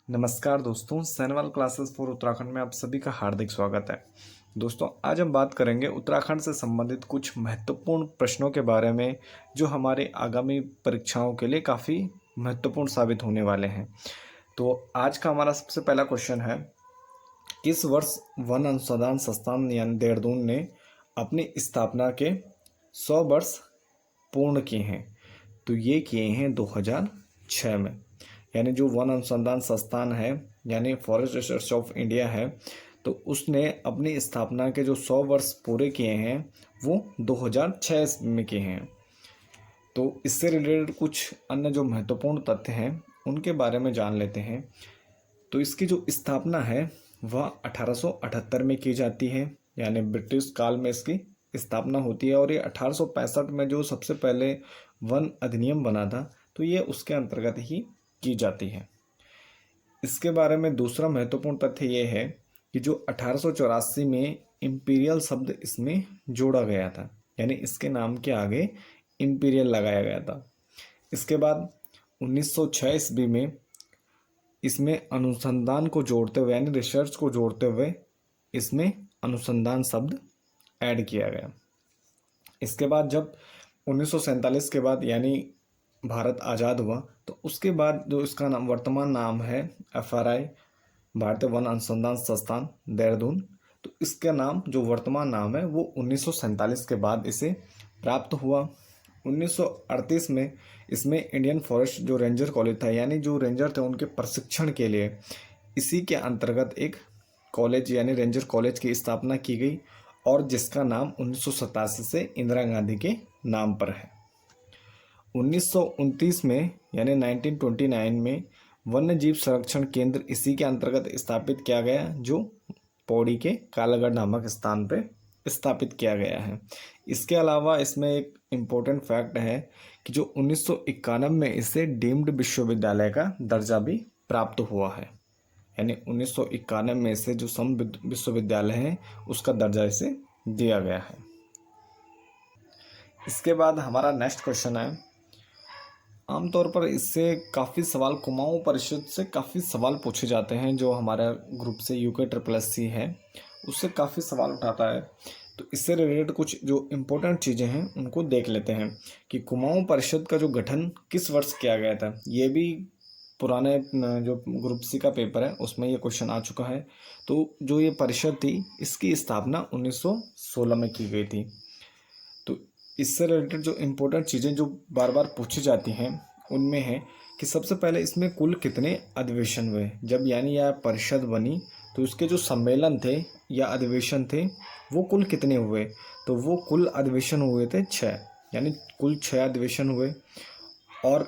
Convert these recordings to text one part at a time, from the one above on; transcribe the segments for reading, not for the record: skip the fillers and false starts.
नमस्कार दोस्तों, सैनवाल classes for Uttarakhand में आप सभी का हार्दिक स्वागत है। दोस्तों, आज हम बात करेंगे उत्तराखंड से संबंधित कुछ महत्वपूर्ण प्रश्नों के बारे में जो हमारे आगामी परीक्षाओं के लिए काफ़ी महत्वपूर्ण साबित होने वाले हैं। तो आज का हमारा सबसे पहला क्वेश्चन है, किस वर्ष वन अनुसंधान संस्थान यानी देहरादून ने अपनी स्थापना के 100 वर्ष पूर्ण किए हैं? तो ये किए हैं 2006 में। यानी जो वन अनुसंधान संस्थान है यानी फॉरेस्ट रिसर्च ऑफ इंडिया है, तो उसने अपनी स्थापना के जो 100 वर्ष पूरे किए हैं वो 2006 में किए हैं। तो इससे रिलेटेड कुछ अन्य जो महत्वपूर्ण तथ्य हैं उनके बारे में जान लेते हैं। तो इसकी जो स्थापना है वह 1878 में की जाती है, यानी ब्रिटिश काल में इसकी स्थापना होती है। और ये 1865 में जो सबसे पहले वन अधिनियम बना था तो ये उसके अंतर्गत ही की जाती है। इसके बारे में दूसरा महत्वपूर्ण तथ्य ये है कि जो 1884 में इंपीरियल शब्द इसमें जोड़ा गया था, यानी इसके नाम के आगे इंपीरियल लगाया गया था। इसके बाद 1906 ईस्वी में इसमें अनुसंधान को जोड़ते हुए यानी रिसर्च को जोड़ते हुए इसमें अनुसंधान शब्द ऐड किया गया। इसके बाद जब 1947 के बाद यानी भारत आज़ाद हुआ तो उसके बाद जो इसका नाम वर्तमान नाम है FRI भारतीय वन अनुसंधान संस्थान देहरादून, तो इसका नाम जो वर्तमान नाम है वो 1947 के बाद इसे प्राप्त हुआ। 1938 में इसमें इंडियन फॉरेस्ट जो रेंजर कॉलेज था यानी जो रेंजर थे उनके प्रशिक्षण के लिए इसी के अंतर्गत एक कॉलेज यानी रेंजर कॉलेज की स्थापना की गई और जिसका नाम 1987 से इंदिरा गांधी के नाम पर है। 1929 में यानी 1929 में वन्य जीव संरक्षण केंद्र इसी के अंतर्गत स्थापित किया गया जो पौड़ी के कालागढ़ नामक स्थान पर स्थापित किया गया है। इसके अलावा इसमें एक इम्पोर्टेंट फैक्ट है कि जो 1991 में इसे डीम्ड विश्वविद्यालय का दर्जा भी प्राप्त हुआ है, यानी 1991 में इसे जो सम विश्वविद्यालय है उसका दर्जा इसे दिया गया है। इसके बाद हमारा नेक्स्ट क्वेश्चन है, आमतौर पर इससे काफ़ी सवाल कुमाऊं परिषद से काफ़ी सवाल पूछे जाते हैं। जो हमारा ग्रुप से UKSSC है उससे काफ़ी सवाल उठाता है, तो इससे रिलेटेड कुछ जो इम्पोर्टेंट चीज़ें हैं उनको देख लेते हैं कि कुमाऊं परिषद का जो गठन किस वर्ष किया गया था। ये भी पुराने जो ग्रुप C का पेपर है उसमें ये क्वेश्चन आ चुका है। तो जो ये परिषद थी इसकी स्थापना 1916 में की गई थी। तो इससे रिलेटेड जो इम्पोर्टेंट चीज़ें जो बार बार पूछी जाती हैं उनमें है कि सबसे पहले इसमें कुल कितने अधिवेशन हुए। जब यानी यह परिषद बनी तो उसके जो सम्मेलन थे या अधिवेशन थे वो कुल कितने हुए, तो वो कुल अधिवेशन हुए थे 6, यानी कुल 6 अधिवेशन हुए। और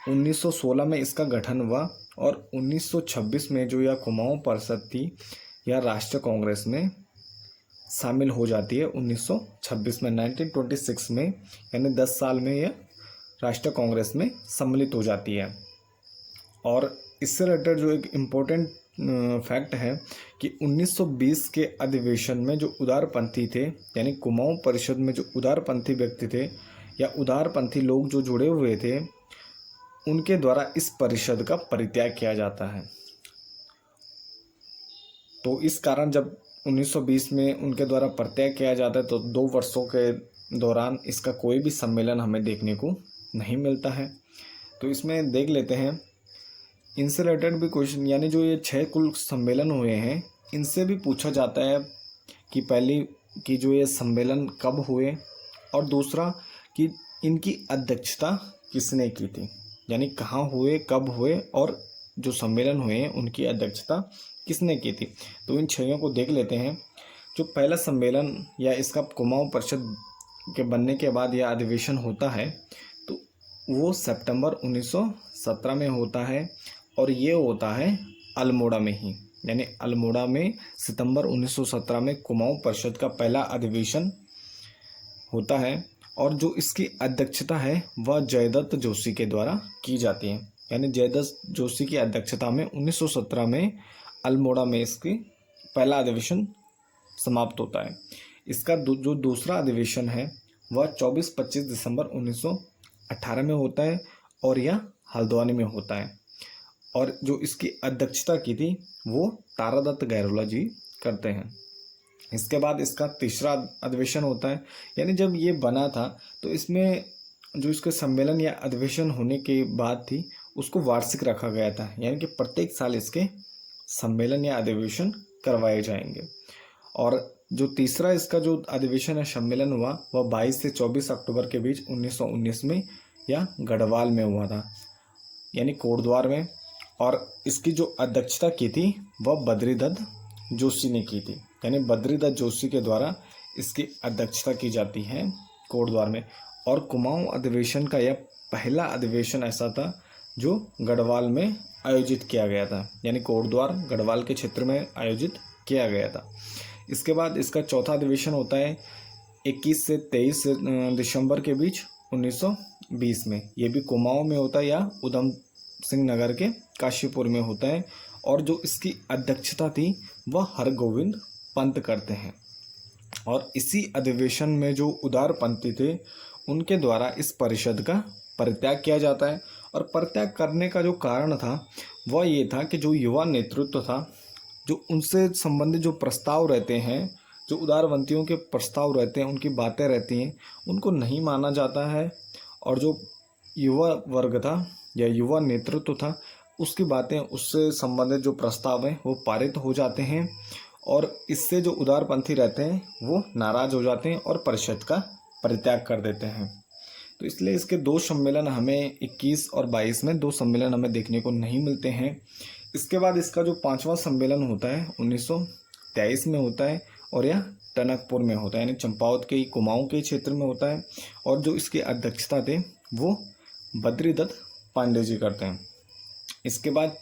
1916 में इसका गठन हुआ और 1926 में जो यह कुमाऊं परिषद थी यह राष्ट्रीय कांग्रेस में शामिल हो जाती है। 1926 में 1926 में यानी 10 साल में यह राष्ट्रीय कांग्रेस में सम्मिलित हो जाती है। और इससे रिलेटेड जो एक इम्पोर्टेंट फैक्ट है कि 1920 के अधिवेशन में जो उदारपंथी थे यानी कुमाऊं परिषद में जो उदारपंथी व्यक्ति थे या उदारपंथी लोग जो जुड़े हुए थे उनके द्वारा इस परिषद का परित्याग किया जाता है। तो इस कारण जब 1920 में उनके द्वारा परित्याग किया जाता है तो 2 वर्षों के दौरान इसका कोई भी सम्मेलन हमें देखने को नहीं मिलता है। तो इसमें देख लेते हैं इनसे रिलेटेड भी क्वेश्चन, यानी जो ये 6 कुल सम्मेलन हुए हैं इनसे भी पूछा जाता है कि पहली कि जो ये सम्मेलन कब हुए और दूसरा कि इनकी अध्यक्षता किसने की थी, यानी कहाँ हुए, कब हुए और जो सम्मेलन हुए हैं उनकी अध्यक्षता किसने की थी। तो इन 6 को देख लेते हैं। जो पहला सम्मेलन या इसका कुमाऊं परिषद के बनने के बाद यह अधिवेशन होता है तो वो सितंबर 1917 में होता है और ये होता है अल्मोड़ा में ही, यानी अल्मोड़ा में सितंबर 1917 में कुमाऊं परिषद का पहला अधिवेशन होता है। और जो इसकी अध्यक्षता है वह जयदत्त जोशी के द्वारा की जाती है, यानी जयदत्त जोशी की अध्यक्षता में 1917 में अल्मोड़ा में इसकी पहला अधिवेशन समाप्त होता है। इसका जो दूसरा अधिवेशन है वह 24-25 दिसंबर 1918 में होता है और यह हल्द्वानी में होता है। और जो इसकी अध्यक्षता की थी वो तारादत्त गहलोत जी करते हैं। इसके बाद इसका तीसरा अधिवेशन होता है, यानी जब ये बना था तो इसमें जो इसके सम्मेलन या अधिवेशन होने के बाद थी उसको वार्षिक रखा गया था, यानी कि प्रत्येक साल इसके सम्मेलन या अधिवेशन करवाए जाएंगे। और जो तीसरा इसका जो अधिवेशन या सम्मेलन हुआ वह 22 से 24 अक्टूबर के बीच 1919 में या गढ़वाल में हुआ था, यानी कोटद्वार में। और इसकी जो अध्यक्षता की थी वह बद्रीदत्त जोशी ने की थी, यानी बद्रीदत्त जोशी के द्वारा इसकी अध्यक्षता की जाती है कोटद्वार में। और कुमाऊं अधिवेशन का यह पहला अधिवेशन ऐसा था जो गढ़वाल में आयोजित किया गया था, यानी कोटद्वार गढ़वाल के क्षेत्र में आयोजित किया गया था। इसके बाद इसका चौथा अधिवेशन होता है 21 से 23 दिसंबर के बीच 1920 में। ये भी कुमाऊं में होता है या उधम सिंह नगर के काशीपुर में होता है। और जो इसकी अध्यक्षता थी वह हरगोविंद पंत करते हैं। और इसी अधिवेशन में जो उदारपंथी थे उनके द्वारा इस परिषद का परित्याग किया जाता है। और परित्याग करने का जो कारण था वह ये था कि जो युवा नेतृत्व था, जो उनसे संबंधित जो प्रस्ताव रहते हैं, जो उदारपंथियों के प्रस्ताव रहते हैं, उनकी बातें रहती हैं, उनको नहीं माना जाता है। और जो युवा वर्ग था या युवा नेतृत्व था उसकी बातें, उससे संबंधित जो प्रस्ताव हैं वो पारित हो जाते हैं। और इससे जो उदारपंथी रहते हैं वो नाराज़ हो जाते हैं और परिषद का परित्याग कर देते हैं। तो इसलिए इसके दो सम्मेलन हमें 21 और 22 में दो सम्मेलन हमें देखने को नहीं मिलते हैं। इसके बाद इसका जो 5वां सम्मेलन होता है 1923 में होता है और यह टनकपुर में होता है, यानी चंपावत के कुमाऊं के क्षेत्र में होता है। और जो इसकी अध्यक्षता थे वो बद्रीदत्त पांडे जी करते हैं। इसके बाद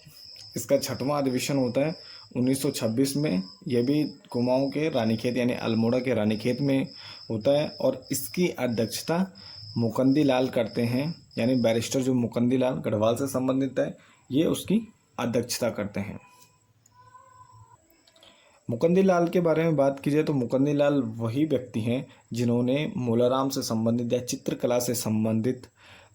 इसका 6वां अधिवेशन होता है 1926 में। यह भी कुमाऊं के रानीखेत यानी अल्मोड़ा के रानीखेत में होता है। और इसकी अध्यक्षता मुकंदी लाल करते हैं, यानी बैरिस्टर जो मुकंदी लाल गढ़वाल से संबंधित है ये उसकी अध्यक्षता करते हैं। मुकंदी लाल के बारे में बात की जाए तो मुकंदी लाल वही व्यक्ति हैं जिन्होंने मोलाराम से संबंधित या चित्रकला से संबंधित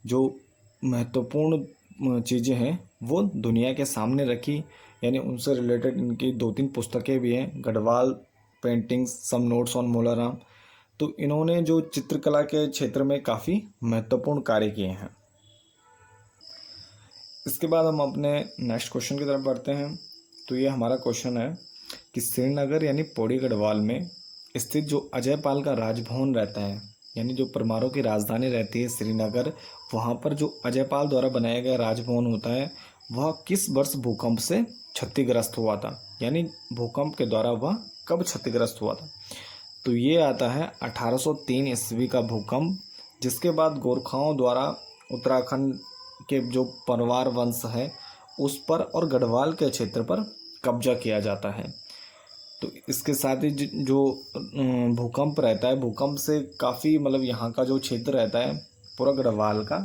जो महत्वपूर्ण चीज़ें हैं वो दुनिया के सामने रखी, यानी उनसे रिलेटेड इनकी 2-3 पुस्तकें भी हैं, Garhwal paintings, some notes on Molaram. तो इन्होंने जो चित्रकला के क्षेत्र में काफ़ी महत्वपूर्ण कार्य किए हैं। इसके बाद हम अपने नेक्स्ट क्वेश्चन की तरफ बढ़ते हैं। तो ये हमारा क्वेश्चन है कि श्रीनगर यानी पौड़ी गढ़वाल में स्थित जो अजयपाल का राजभवन रहता है, यानी जो परमारों की राजधानी रहती है श्रीनगर, वहाँ पर जो अजयपाल द्वारा बनाया गया राजभवन होता है वह किस वर्ष भूकंप से क्षतिग्रस्त हुआ था, यानी भूकंप के द्वारा वह कब क्षतिग्रस्त हुआ था। तो ये आता है 1803 ईस्वी का भूकंप, जिसके बाद गोरखाओं द्वारा उत्तराखंड के जो परवार वंश है उस पर और गढ़वाल के क्षेत्र पर कब्जा किया जाता है। तो इसके साथ ही जो भूकंप रहता है, भूकंप से काफ़ी मतलब यहाँ का जो क्षेत्र रहता है पूरा गढ़वाल का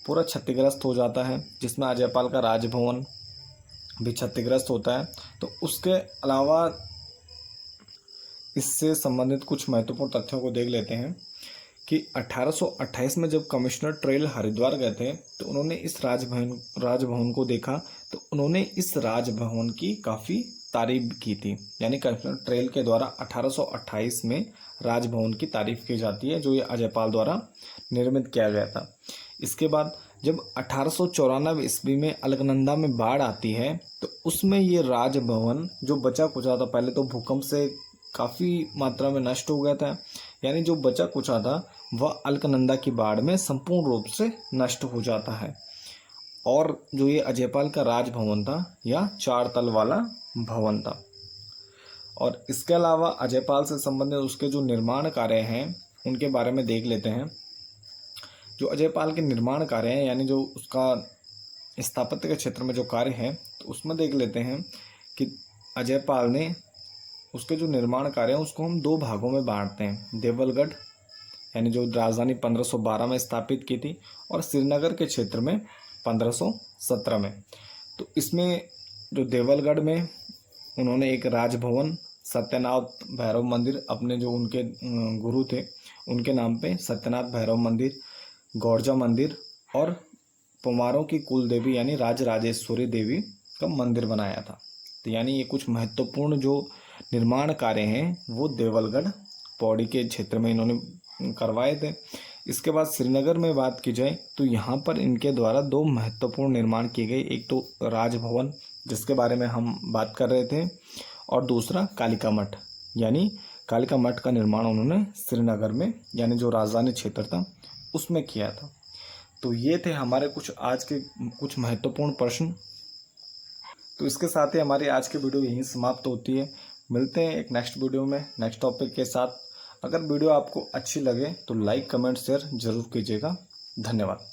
पूरा क्षतिग्रस्त हो जाता है, जिसमें अजयपाल का राजभवन भी क्षतिग्रस्त होता है। तो उसके अलावा इससे संबंधित कुछ महत्वपूर्ण तथ्यों को देख लेते हैं कि 1828 में जब कमिश्नर ट्रेल हरिद्वार गए थे तो उन्होंने इस राजभवन को देखा। तो उन्होंने इस राजभवन की काफ़ी तारीफ की थी, यानी कमिश्नर ट्रेल के द्वारा 1828 में राजभवन की तारीफ की जाती है जो ये अजयपाल द्वारा निर्मित किया गया था। इसके बाद जब 1894 ईस्वी में अलकनंदा में बाढ़ आती है तो उसमें ये राजभवन जो बचा कुचा था, पहले तो भूकंप से काफ़ी मात्रा में नष्ट हो गया था, यानी जो बचा कुचा था वह अलकनंदा की बाढ़ में संपूर्ण रूप से नष्ट हो जाता है। और जो ये अजयपाल का राजभवन था यह 4 तल वाला भवन था। और इसके अलावा अजयपाल से संबंधित उसके जो निर्माण कार्य हैं उनके बारे में देख लेते हैं। जो अजयपाल के निर्माण कार्य हैं, यानी जो उसका स्थापत्य के क्षेत्र में जो कार्य है, तो उसमें देख लेते हैं कि अजयपाल ने उसके जो निर्माण कार्य हैं उसको हम 2 भागों में बांटते हैं। देवलगढ़ यानी जो राजधानी 1512 में स्थापित की थी और श्रीनगर के क्षेत्र में 1517 में। तो इसमें जो देवलगढ़ में उन्होंने एक राजभवन, सत्यनाथ भैरव मंदिर, अपने जो उनके गुरु थे उनके नाम पे सत्यनाथ भैरव मंदिर, गौरजा मंदिर और पंवारों की कुल देवी यानी राजराजेश्वरी देवी का मंदिर बनाया था। तो यानी ये कुछ महत्वपूर्ण जो निर्माण कार्य हैं वो देवलगढ़ पौड़ी के क्षेत्र में इन्होंने करवाए थे। इसके बाद श्रीनगर में बात की जाए तो यहाँ पर इनके द्वारा दो महत्वपूर्ण निर्माण किए गए, एक तो राजभवन जिसके बारे में हम बात कर रहे थे, और दूसरा कालिका मठ, यानी कालिका मठ का निर्माण उन्होंने श्रीनगर में यानी जो राजधानी क्षेत्र था उसमें किया था। तो ये थे हमारे कुछ आज के कुछ महत्वपूर्ण प्रश्न। तो इसके साथ ही हमारी आज की वीडियो यहीं समाप्त होती है। मिलते हैं एक नेक्स्ट वीडियो में नेक्स्ट टॉपिक के साथ। अगर वीडियो आपको अच्छी लगे तो लाइक कमेंट शेयर जरूर कीजिएगा। धन्यवाद।